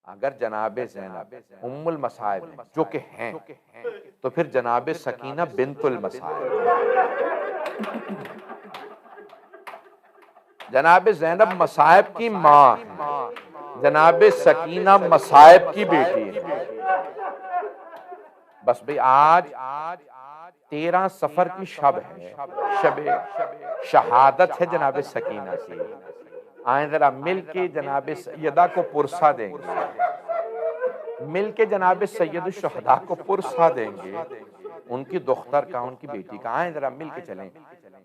अगर जनाब ज़ैनब उम्मुल मसाइब हैं, जो कि हैं, तो फिर जनाब सकीना बिन्तुल मसाइब, जनाब ज़ैनब मसाइब की माँ है, जनाब सकीना मसाइब की बेटी है। बस भाई आज 13 सफर की शब है, शब शहादत है जनाब सकीना की। आए जरा मिल के जनाब सैयदा को पुरसा देंगे, मिल के जनाब सैयद शुहदा को पुरसा देंगे, उनकी दुख्तर का, उनकी बेटी का। आए जरा मिल के चलें।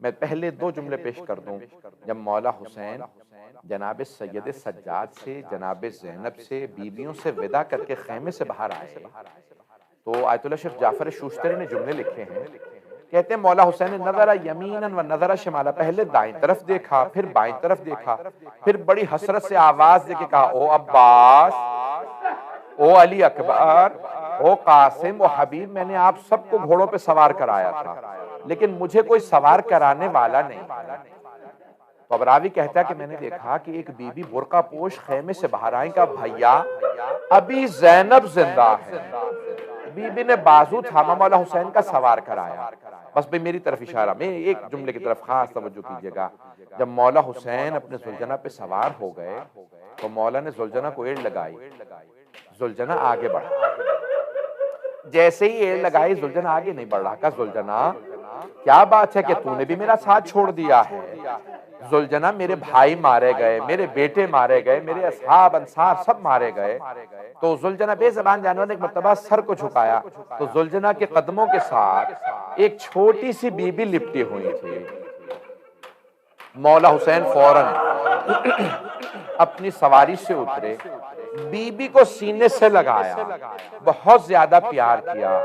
मैं पहले 2 जुमले पेश कर दूं। जब मौला हुसैन जनाब सैयद सज्जाद से, जनाब ज़ैनब से, बीबियों से विदा करके खेमे से बाहर आए, तो आयतुल्लाह शेख जाफर शूस्तरी ने जुमले लिखे हैं। कहते हैं मौला हुसैन ने नज़रा यमीनन व नज़रा शिमाला, पहले दाईं तरफ देखा, फिर बाईं तरफ देखा, फिर बड़ी हसरत से आवाज देके कहा, ओ अब्बास, ओ अली अकबर, ओ कासिम, ओ हबीब, मैंने आप सबको घोड़ों पे सवार कराया था, लेकिन मुझे कोई सवार कराने वाला नहीं। तो अब रावी कहता है कि मैंने देखा कि एक बीबी बुर्का पोश खेमे से बाहर आई, का भैया अभी ज़ैनब जिंदा है। बीबी ने बाजू थामा, मौला हुसैन का सवार कराया। बस भाई मेरी तरफ इशारा, मैं एक जुमले की तरफ खास तवज्जो कीजिएगा। जब मौला हुसैन अपने जुलजना पे सवार हो गए, तो मौला ने जुलजना को एड़ लगाई, जुलजना आगे बढ़ा। जैसे ही एड़ लगाई, जुलजना आगे नहीं बढ़ रहा। कहा जुलजना क्या बात है कि तूने भी मेरा साथ छोड़ दिया है? जुलजना मेरे भाई मारे गए, मेरे बेटे मारे गए, मेरे असहाब अंसार सब मारे गए। तो जुलजना बेज़बान जानवर ने एक मर्तबा सर को झुकाया, तो जुलजना के कदमों के साथ एक छोटी सी बीबी लिपटी हुई थी। मौला हुसैन फौरन अपनी सवारी से उतरे, बीबी को सीने से लगाया, बहुत ज्यादा प्यार किया।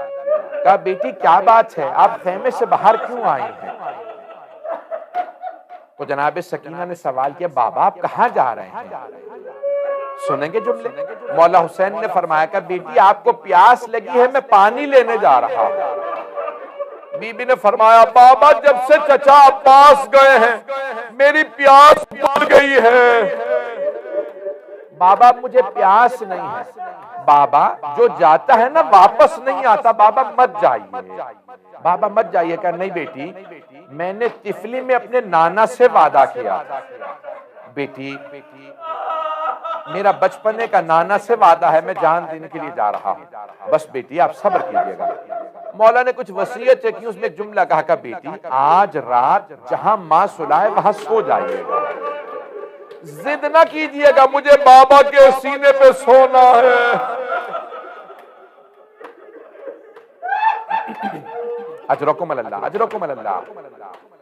कहा बेटी क्या बात है, आप खेमे से बाहर क्यों आई हैं? तो जनाब सकीना ने सवाल किया, बाबा आप कहां जा रहे हैं? सुनेंगे जुमले। मौला हुसैन ने फरमाया, कि बेटी आपको प्यास लगी है, मैं पानी लेने जा रहा हूं। बीबी ने फरमाया, बाबा जब से चचा अब्बास गए हैं मेरी प्यास बढ़ गई है। बाबा मुझे प्यास नहीं है। बाबा जो जाता है ना वापस नहीं आता, बाबा मत जाइए, बाबा मत जाइए। कहा नहीं बेटी, मैंने तिफली में अपने नाना से वादा किया। बेटी मेरा बचपने का नाना से वादा है, मैं जान देने के लिए जा रहा हूं, बस बेटी आप सब्र कीजिएगा। मौला ने कुछ वसीयत की, उसमें एक जुमला कहा, बेटी आज रात जहां मां सुलाए वहां सो जाइएगा, जिद ना कीजिएगा मुझे बाबा के सीने पे सोना है। अजरकुम अल्लाह, अजरकुम अल्लाह।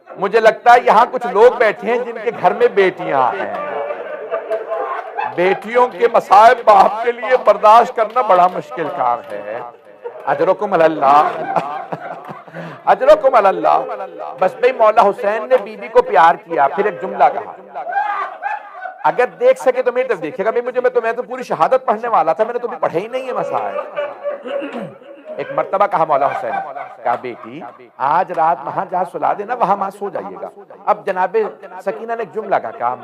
मुझे लगता है यहां कुछ लोग बैठे हैं जिनके घर में बेटियां हैं। बेटियों के मसाइब बाप के लिए बर्दाश्त करना बड़ा मुश्किल काम है। अजरकुम अल्लाह, अजरकुम अल्लाह। बस भाई मौला हुसैन ने बीबी को प्यार किया। फिर एक जुमला कहा, अगर देख सके तो मेरी तरफ देखिएगा। मैं तो पूरी शहादत पढ़ने वाला था, मैंने तो भी पढ़े ही नहीं है मसाइब। एक मर्तबा कहा मौला हुसैन, कहा बेटी आज रात वहां जहां सुला देना वहां मां सो जाइएगा। अब जनाबे सकीना ने एक जुमला कहा,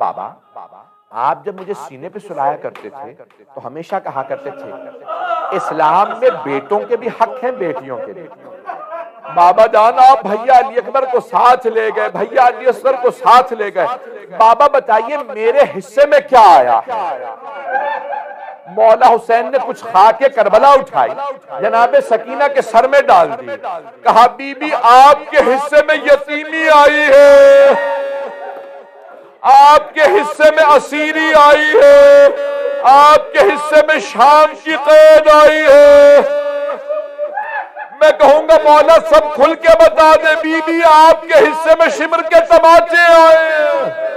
बाबा आप जब मुझे सीने पे सुलाया करते थे तो हमेशा कहा करते थे इस्लाम में बेटों के भी हक हैं, बेटियों के भी। बाबा जान आप भैया अली अकबर को साथ ले गए, भैया अली असगर को साथ ले गए, बाबा बताइए मेरे हिस्से में क्या आया है? मौला हुसैन ने कुछ खाके करबला उठाई, जनाबे सकीना के सर में डाल दी। कहा बीबी आपके हिस्से में यतीमी आई है, आपके हिस्से में असीरी आई है, आपके हिस्से में शाम की कैद आई है। मैं कहूंगा मौला सब खुल के बता दे, बीबी आपके हिस्से में शिमर के तमाचे आए।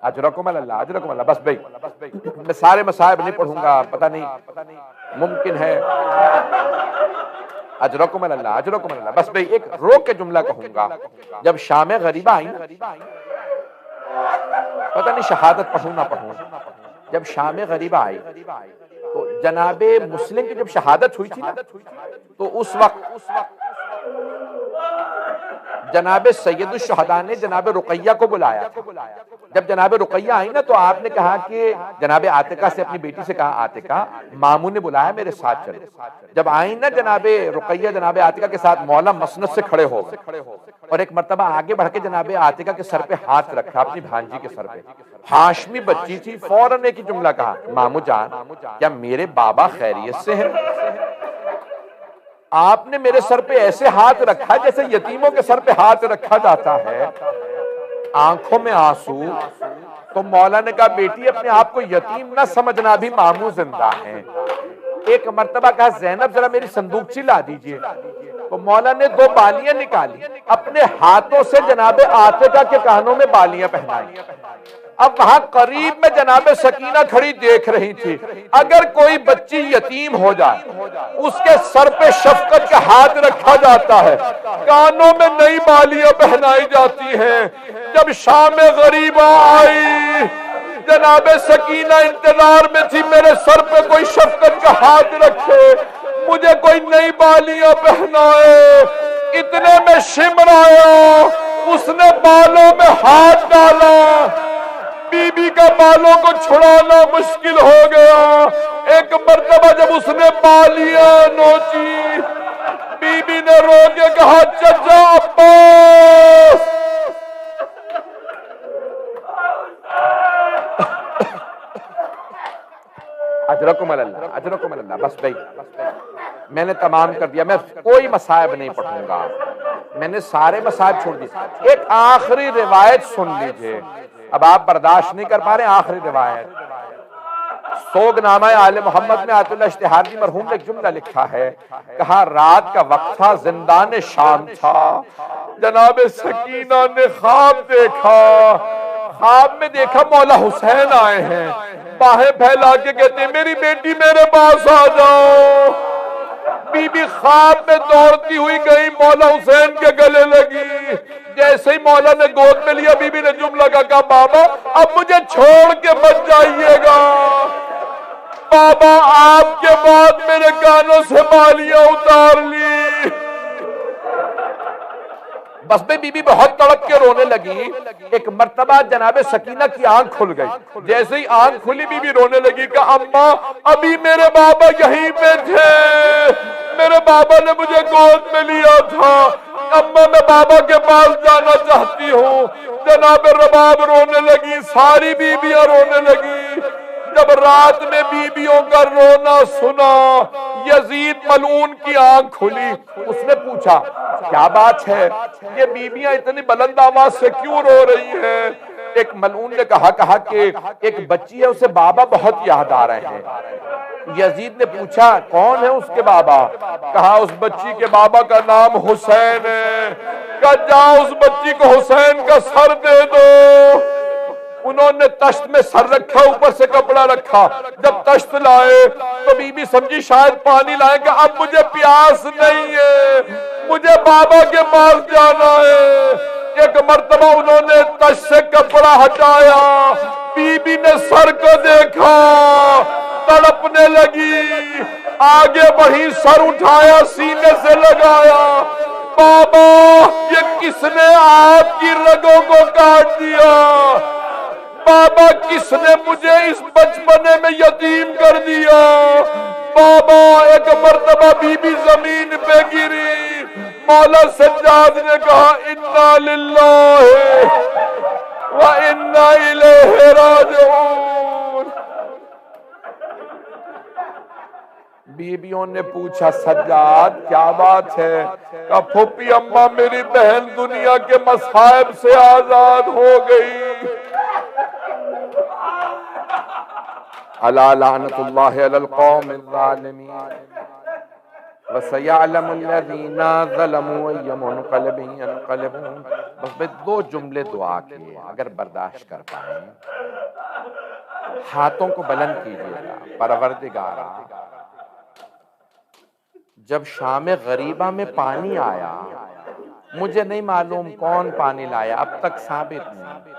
अजरकुम अल्लाह, अजरकुम अल्लाह। बस भाई मैं सारे मसाइब नहीं पढ़ूंगा, पता नहीं मुमकिन है। अजरकुम अल्लाह, अजरकुम अल्लाह। बस भाई एक रोक के जुमला कहूंगा, जब शाम गरीबा आई, पता नहीं शहादत पढ़ूं ना पढ़ूं, जब शाम गरीबा आई तो जनाबे मुस्लिम की जब शहादत हुई थी ना, तो उस वक्त जनाब सैयदुल शुहदा ने जनाब रुकैया को बुलाया था। जब जनाब रुकैया आई ना तो आपने कहा कि जनाब आतिका से अपनी बेटी से कहा, आतिका मामू ने बुलाया मेरे साथ चलो। जब आई ना जनाब रुकैया जनाब आतिका के साथ, मौला मसनद से खड़े हो गए और एक मर्तबा आगे बढ़ के जनाब आतिका के सर पे हाथ रखा, अपनी भांजी के सर पे। हाशमी बच्ची थी, फौरन एक ही जुमला कहा, मामू जान क्या मेरे बाबा खैरियत से हैं? आपने मेरे सर पे ऐसे हाथ रखा जैसे यतीमों के सर पे हाथ रखा जाता है, आंखों में आंसू। तो मौला ने कहा, बेटी अपने आप को यतीम ना समझना, भी मामू जिंदा हैं। एक मर्तबा कहा, जैनब जरा मेरी संदूकची ला दीजिए। तो मौला ने 2 बालियां निकाली, अपने हाथों से जनाबे आतिका के कानों में बालियां पहनाई। अब वहां करीब में जनाबे सकीना खड़ी देख रही थी। अगर कोई बच्ची यतीम हो जाए, उसके सर पे शफकत का हाथ रखा जाता है, कानों में नई बालियां पहनाई जाती हैं। जब शाम गरीबा आई, जनाबे सकीना इंतजार में थी, मेरे सर पे कोई शफकत का हाथ रखे, मुझे कोई नई बालियां पहनाए। इतने में शिमर आया, उसने बालों में हाथ डाला, बीबी का बालों को छुड़ाना मुश्किल हो गया। एक मर्तबा जब उसने बालियां नोची, बीबी ने रो के कहा, चचा अब्बास। अजरकुमुल्लाह, अजरकुमुल्लाह। बस भाई मैंने तमाम कर दिया, मैं कोई मसायब नहीं पढ़ूंगा, मैंने सारे मसायब छोड़ दिए। एक आखिरी रिवायत सुन लीजिए, अब आप बर्दाश्त नहीं कर पा रहे। आखिरी रिवायत सोगनामा आले मोहम्मद में आतुल्लाह इश्तिहादी मरहूम ने एक जुमला लिखा है, कहा रात का वक्त था, जिंदान शाम था, जनाब सकीना ने ख्वाब देखा। ख्वाब में देखा मौला हुसैन आए हैं, बाहें फैला के कहते हैं, मेरी बेटी मेरे पास आ जाओ। बीबी ख्वाब में दौड़ती हुई गई, मौला हुसैन के गले लगी। जैसे ही मौला ने गोद में लिया, बीबी ने जुमला कहा, बाबा अब मुझे छोड़ के मत जाइएगा, बाबा आपके बाद मेरे कानों से बालियां उतार ली। बस में बीबी बहुत तड़प के रोने लगी। एक मर्तबा जनाबे सकीना की आंख खुल गई, जैसे ही आंख खुली बीबी रोने लगी, कहा अम्मा अभी मेरे बाबा यहीं पे थे, मेरे बाबा ने मुझे गोद में लिया था, अम्मा मैं बाबा के पास जाना चाहती हूँ। जनाब रबाब रोने लगी, सारी बीबियां रोने लगी। जब रात में बीबियों का रोना सुना, यजीद मलून की आंख खुली। उसने पूछा क्या बात है, ये बीबियां इतनी बुलंद आवाज से क्यों रो रही हैं? एक मलून ने कहा कि एक बच्ची है, उसे बाबा बहुत याद आ रहे हैं। यजीद ने पूछा कौन है उसके बाबा? कहा उस बच्ची के बाबा का नाम हुसैन है। कहा जाओ उस बच्ची को हुसैन का सर दे दो। उन्होंने तश्त में सर रखा, ऊपर से कपड़ा रखा। जब तश्त लाए तो बीबी समझी शायद पानी लाएंगे, अब मुझे प्यास नहीं है, मुझे बाबा के पास जाना है। एक मर्तबा उन्होंने तश्त से कपड़ा हटाया, बीबी ने सर को देखा, तड़पने लगी, आगे बढ़ी, सर उठाया, सीने से लगाया, बाबा ये किसने आपकी रगों को काट दिया? बाबा किसने मुझे इस बचपने में यतीम कर दिया? बाबा एक मर्तबा बीबी जमीन पे गिरी, मौला सज्जाद ने कहा इन्ना लिल्लाहि व इन्ना इलैहि राजिऊन। बीबियों ने पूछा सज्जाद क्या बात है? कहा फूफी अम्मा मेरी बहन दुनिया के मसाइब से आजाद हो गई। अला लानतुल्लाहि अलल कौमिल ज़ालिमीन व सयअलमुल लज़ीना ज़लमू अय्य मुनक़लिबिन यनक़लिबून। बस मैं 2 जुमले दुआ किए, अगर बर्दाश्त कर पाए हाथों को बुलंद कीजिएगा। परवरदिगारा जब शाम गरीबा में पानी आया, मुझे नहीं मालूम कौन पानी लाया, अब तक साबित नहीं।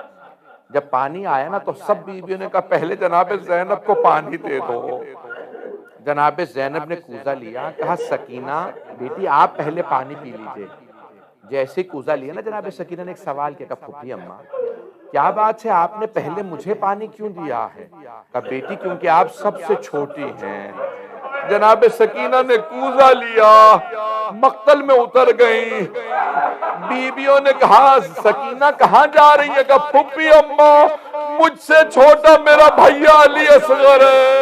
जब पानी आया ना तो सब बीबियों ने कहा पहले जनाब ज़ैनब को पानी दे दो। जनाब ज़ैनब ने कूजा लिया, कहा सकीना बेटी आप पहले पानी पी लीजिए। जैसे कूजा लिया ना जनाब सकीना ने एक सवाल किया, कहा फूफी अम्मा क्या बात है आपने पहले मुझे पानी क्यों दिया है? कहा बेटी क्योंकि आप सबसे छोटी हैं। जनाब सकीना ने कूजा लिया, मक्तल में उतर गई। बीबियों ने कहा सकीना कहाँ जा रही है? कहा फूफी अम्मा मुझसे छोटा मेरा भैया अली असगर है।